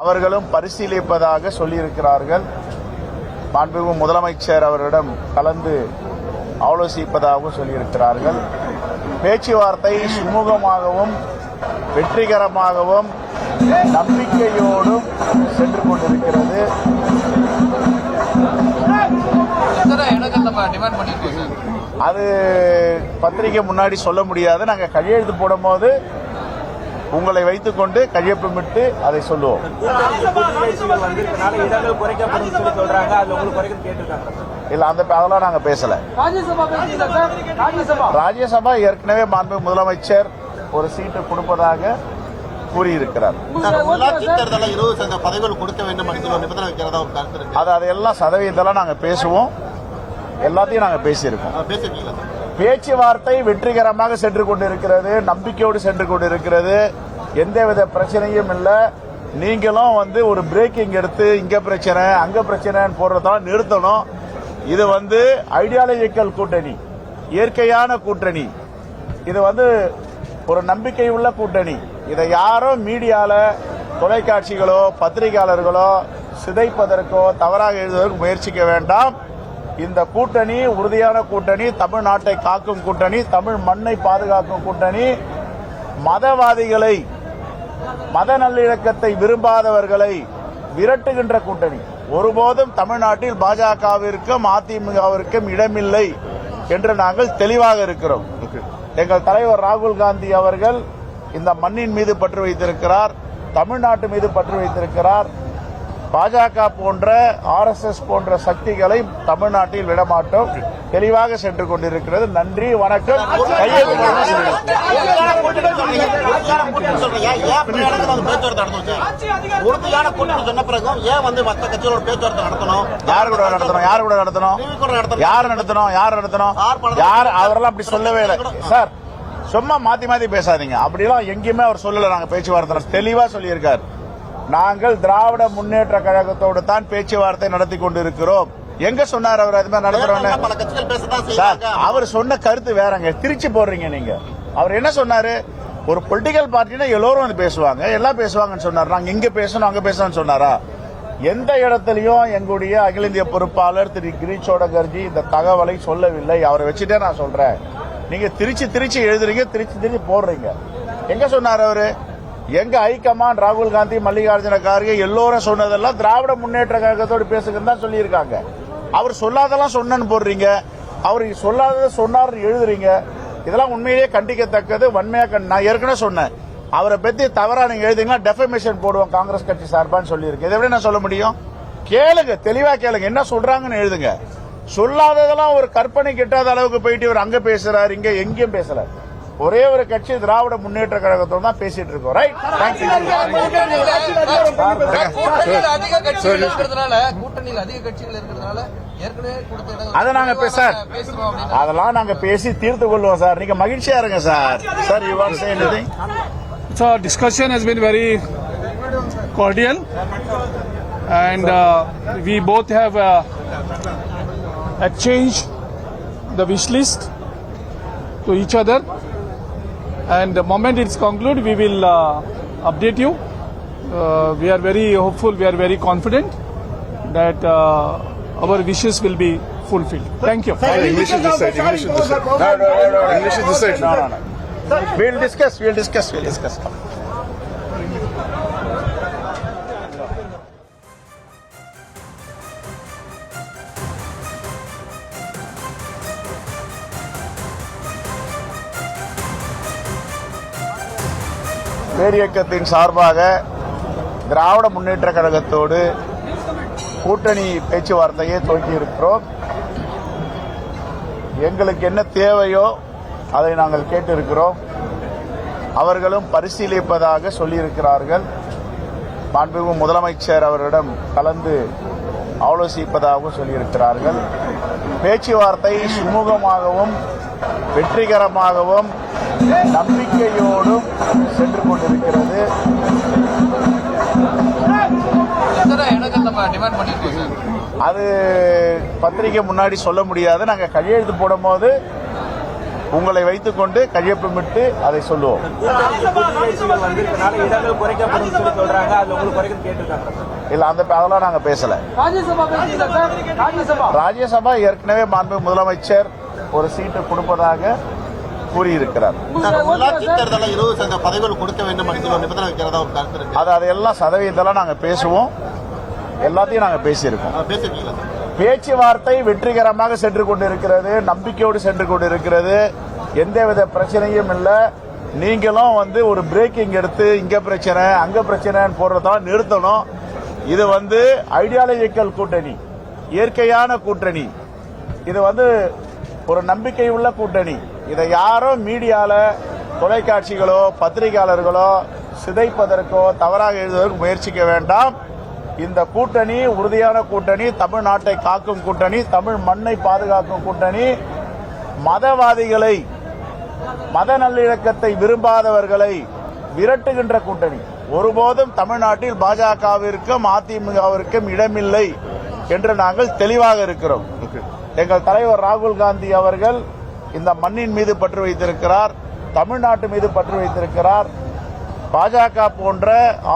அவர்களும் பரிசீலிப்பதாக சொல்லியிருக்கிறார்கள். மாண்புமிகு முதலமைச்சர் அவரிடம் கலந்து ஆலோசிப்பதாகவும் சொல்லியிருக்கிறார்கள். பேச்சுவார்த்தை சுமூகமாகவும் வெற்றிகரமாகவும் நம்பிக்கையோடும் சென்று கொண்டிருக்கிறது. அது பத்திரிகை முன்னாடி சொல்ல முடியாது. நாங்கள் கையெழுத்து போடும் போது உங்களை வைத்துக் கொண்டு கையொப்பமிட்டு அதை சொல்லுவோம். இல்ல அதெல்லாம் நாங்க பேசல. ராஜ்யசபா ஏற்கனவே மாண்பு முதலமைச்சர் ஒரு சீட்டு கொடுப்பதாக கூறியிருக்கிறார். அதெல்லாம் சதவீதத்தெல்லாம் நாங்க பேசுவோம். எல்லாத்தையும் நாங்க பேசியிருக்கோம். பேச்சுவார்த்தை வெற்றிகரமாக சென்று கொண்டிருக்கிறது. நம்பிக்கையோடு சென்று கொண்டிருக்கிறது. எந்தவித பிரச்சனையும் இல்லை. நீங்களும் ஒரு பிரேக்கிங் எடுத்து இங்க பிரச்சனை அங்க பிரச்சனைன்னு போடுறதால நிறுத்தணும். இது ஐடியாலஜிக்கல் கூட்டணி, இயற்கையான கூட்டணி. இது ஒரு நம்பிக்கை உள்ள கூட்டணி. இதை யாரும் மீடியால தொலைக்காட்சிகளோ பத்திரிகையாளர்களோ சிதைப்பதற்கோ தவறாக எழுதுவதற்கு முயற்சிக்க வேண்டாம். இந்த கூட்டணி உறுதியான கூட்டணி, தமிழ்நாட்டை காக்கும் கூட்டணி, தமிழ் மண்ணை பாதுகாக்கும் கூட்டணி, மதவாதிகளை மத நல்லிணக்கத்தை விரும்பாதவர்களை விரட்டுகின்ற கூட்டணி. ஒருபோதும் தமிழ்நாட்டில் பாஜகவிற்கும் அதிமுகவிற்கும் இடமில்லை என்று நாங்கள் தெளிவாக இருக்கிறோம். எங்கள் தலைவர் ராகுல் காந்தி அவர்கள் இந்த மண்ணின் மீது பற்று வைத்திருக்கிறார், தமிழ்நாட்டு மீது பற்று வைத்திருக்கிறார். பாஜக போன்ற RSS போன்ற சக்திகளை தமிழ்நாட்டில் விடமாட்டோம். தெளிவாக சென்று கொண்டிருக்கிறது. நன்றி, வணக்கம். அவரெல்லாம் அப்படி சொல்லவே இல்லை சார். சும்மா மாத்தி மாத்தி பேசாதீங்க. அப்படிலாம் எங்கேயுமே அவர் சொல்லல. நாங்க பேச்சுவார்த்தை தெளிவா சொல்லியிருக்காரு. நாங்கள் திராவிட முன்னேற்ற கழகத்தோடு தான் பேச்சுவார்த்தை நடத்தி கொண்டிருக்கிறோம். எங்க சொன்னார் அவர் அது மாதிரி நடத்துறோம்? அவர் சொன்ன கருத்து வேறங்க, திருச்சி போடுறீங்க நீங்க. அவர் என்ன சொன்னாரு? ஒரு பொலிட்டிக்கல் பார்ட்டினா எல்லோரும் பேசுவாங்க, எல்லாம் பேசுவாங்கன்னு சொன்னார். நாங்க இங்க பேசணும் அங்க பேசணும்னு சொன்னாரா? எந்த இடத்துலயும் எங்களுடைய அகில இந்திய பொறுப்பாளர் திரு கிரீஷ் சோடங்கர்ஜி இந்த தகவலை சொல்லவில்லை. அவரை வச்சுட்டே நான் சொல்றேன். நீங்க திருச்சி திருச்சி எழுதுறீங்க, திருச்சி திருச்சி போடுறீங்க. எங்க சொன்னார் அவரு? எங்க ஹைகமாண்ட் ராகுல் காந்தி, மல்லிகார்ஜுன கார்கே எல்லோரும் சொன்னதெல்லாம் திராவிட முன்னேற்ற கழகத்தோடு பேசுங்கன்னு தான் சொல்லியிருக்காங்க. அவர் சொல்லாதெல்லாம் சொன்னு போடுறீங்க, அவர் சொல்லாததை சொன்னார் எழுதுறீங்க. இதெல்லாம் உண்மையிலேயே கண்டிக்கத்தக்கது. வன்மையா நான் ஏற்கனவே சொன்னேன், அவரை பத்தி தவறா நீங்க எழுதிங்கன்னா டெஃபமேஷன் போடுவோம் காங்கிரஸ் கட்சி சார்பான்னு சொல்லியிருக்கு. இதை விட நான் சொல்ல முடியும்? கேளுங்க, தெளிவா கேளுங்க, என்ன சொல்றாங்கன்னு எழுதுங்க. சொல்லாததெல்லாம் ஒரு கற்பனை கிட்டாத அளவுக்கு போயிட்டு இவர் அங்க பேசுறாரு, இங்க எங்கேயும் பேசல. ஒரே ஒரு கட்சி திராவிட முன்னேற்ற கழகத்தோடு தான் பேசிட்டு இருக்கோம். Right, thank you. அதை நாங்க அதெல்லாம் நாங்க பேசி தீர்த்து கொள்வோம் சார். நீங்க மகிழ்ச்சியா இருங்க sir. Sir, you want to say anything? So discussion has been very cordial and we both have exchanged the wish list to each other. And the moment it's concluded, we will update you. We are very hopeful, we are very confident that our wishes will be fulfilled. Thank you. English is this side. English is this side. English is this side. No. We'll discuss. பேரியக்கத்தின் சார்பாக திராவிட முன்னேற்ற கழகத்தோடு கூட்டணி பேச்சுவார்த்தையை துவக்கி இருக்கிறோம். எங்களுக்கு என்ன தேவையோ அதை நாங்கள் கேட்டிருக்கிறோம். அவர்களும் பரிசீலிப்பதாக சொல்லியிருக்கிறார்கள். மாண்புமிகு முதலமைச்சர் அவரிடம் கலந்து ஆலோசிப்பதாகவும் சொல்லியிருக்கிறார்கள். பேச்சுவார்த்தை சுமூகமாகவும் வெற்றிகரமாகவும் நம்பிக்கையோடும் சென்று கொண்டிருக்கிறது. அது பத்திரிகை முன்னாடி சொல்ல முடியாது. நாங்க கையெழுத்து போடும் போது உங்களை வைத்துக்கொண்டு கையொப்பமிட்டு அதை சொல்லுவோம். இல்ல அதெல்லாம் நாங்க பேசல. ராஜ்யசபா ஏற்கனவே மாண்பு முதலமைச்சர் ஒரு சீட்டு கொடுப்பதாக கூறியிருக்கிறார். உள்ளாட்சி தேர்தலில் 20% பதவிகள் கொடுக்க வேண்டும் என்று நிபந்தனை வைக்கிறதா ஒரு கருத்து இருக்கு. அதெல்லாம் சதவீதத்தெல்லாம் நாங்க பேசுவோம். எல்லாத்தையும் நாங்க பேசியிருக்கோம். பேசிருக்கீங்களா? பேச்சுவார்த்தை வெற்றிகரமாக சென்று கொண்டிருக்கிறது, நம்பிக்கையோடு சென்று கொண்டிருக்கிறது. எந்தவித பிரச்சனையும் இல்லை. நீங்களும் ஒரு பிரேக்கிங் எடுத்து இங்க பிரச்சனை அங்க பிரச்சனைன்னு போடுறதால நிறுத்தணும். இது ஐடியாலஜிக்கல் கூட்டணி, இயற்கையான கூட்டணி. இது ஒரு நம்பிக்கை உள்ள கூட்டணி. இதை யாரும் மீடியால தொலைக்காட்சிகளோ பத்திரிகையாளர்களோ சிதைப்பதற்கோ தவறாக எழுதுவதற்கு முயற்சிக்க வேண்டாம். இந்த கூட்டணி உறுதியான கூட்டணி, தமிழ்நாட்டை காக்கும் கூட்டணி, தமிழ் மண்ணை பாதுகாக்கும் கூட்டணி, மதவாதிகளை மத நல்லிணக்கத்தை விரும்பாதவர்களை விரட்டுகின்ற கூட்டணி. ஒருபோதும் தமிழ்நாட்டில் பாஜகவிற்கும் அதிமுகவிற்கும் இடமில்லை என்று நாங்கள் தெளிவாக இருக்கிறோம். எங்கள் தலைவர் ராகுல் காந்தி அவர்கள் இந்த மண்ணின் மீது பற்று வைத்திருக்கிறார், தமிழ்நாட்டு மீது பற்று வைத்திருக்கிறார். பாஜக போன்ற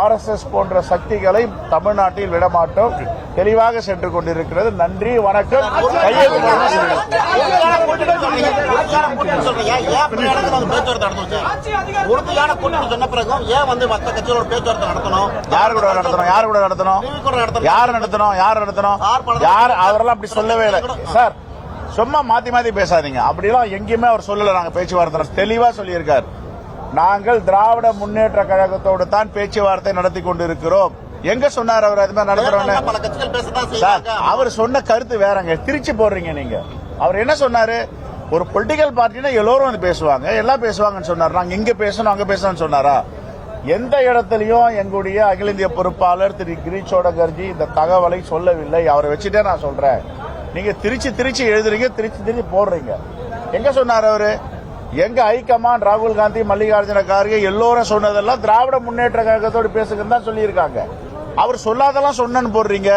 RSS போன்ற சக்திகளை தமிழ்நாட்டில் விடமாட்டோம். தெளிவாக சென்று கொண்டிருக்கிறது. நன்றி, வணக்கம். அவரெல்லாம் அப்படி சொல்லவே இல்லை சார். சும்மா மாத்தி மாத்தி பேசாதீங்க. அப்படிலாம் எங்கேயுமே அவர் சொல்லல. நாங்க பேச்சுவார்த்தை தெளிவா சொல்லியிருக்காரு. நாங்கள் திராவிட முன்னேற்ற கழகத்தோடு தான் பேச்சுவார்த்தை நடத்தி கொண்டிருக்கிறோம். எங்க சொன்னார் அவர் அது மாதிரி நடத்துறோம்? சார், அவர் சொன்ன கருத்து வேறங்க, திருச்சி போடுறீங்க நீங்க. அவர் என்ன சொன்னாரு? ஒரு பொலிட்டிக்கல் பார்ட்டினா எல்லோரும் பேசுவாங்க, எல்லாம் பேசுவாங்கன்னு சொன்னார். நாங்க இங்க பேசணும் அங்க பேசணும்னு சொன்னாரா? எந்த இடத்துலயும் எங்களுடைய அகில இந்திய பொறுப்பாளர் திரு கிரீஷ் சோடங்கர்ஜி இந்த தகவலை சொல்லவில்லை. அவரை வச்சுட்டே நான் சொல்றேன். நீங்க திருச்சி எழுதுறீங்க, திருச்சி போடுறீங்க. எங்க சொன்னார் அவரு? எங்க ஹைகமாண்ட் ராகுல் காந்தி, மல்லிகார்ஜுன கார்கே எல்லோரும் சொன்னதெல்லாம் திராவிட முன்னேற்ற கழகத்தோடு பேசுங்கன்னு தான் சொல்லியிருக்காங்க. அவர் சொல்லாதெல்லாம் சொன்னு போடுறீங்க,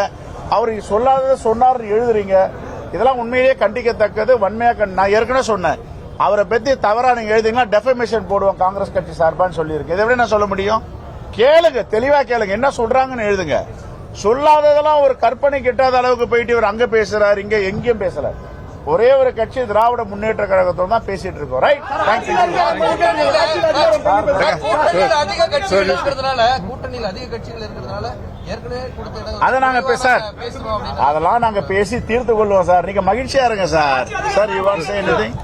அவர் சொல்லாததை சொன்னார் எழுதுறீங்க. இதெல்லாம் உண்மையிலேயே கண்டிக்கத்தக்கது. வன்மையா நான் ஏற்கனவே சொன்னேன், அவரை பத்தி தவறா நீங்க எழுதிங்கன்னா டெஃபமேஷன் போடுவோம் காங்கிரஸ் கட்சி சார்பான்னு சொல்லியிருக்கு. இதை விட நான் சொல்ல முடியும்? கேளுங்க, தெளிவா கேளுங்க, என்ன சொல்றாங்கன்னு எழுதுங்க. சொல்லாததெல்லாம் ஒரு கற்பனை கிட்டாத அளவுக்கு போயிட்டு இவர் அங்க பேசுறாரு, இங்க எங்கேயும் பேசல. ஒரே ஒரு கட்சி திராவிட முன்னேற்ற கழகத்தோடு தான் பேசிட்டு இருக்கோம். Right, thank you. அதை நாங்க அதெல்லாம் நாங்க பேசி தீர்த்து கொள்வோம் சார். நீங்க மகிழ்ச்சியா இருங்க sir. Sir, you want to say anything?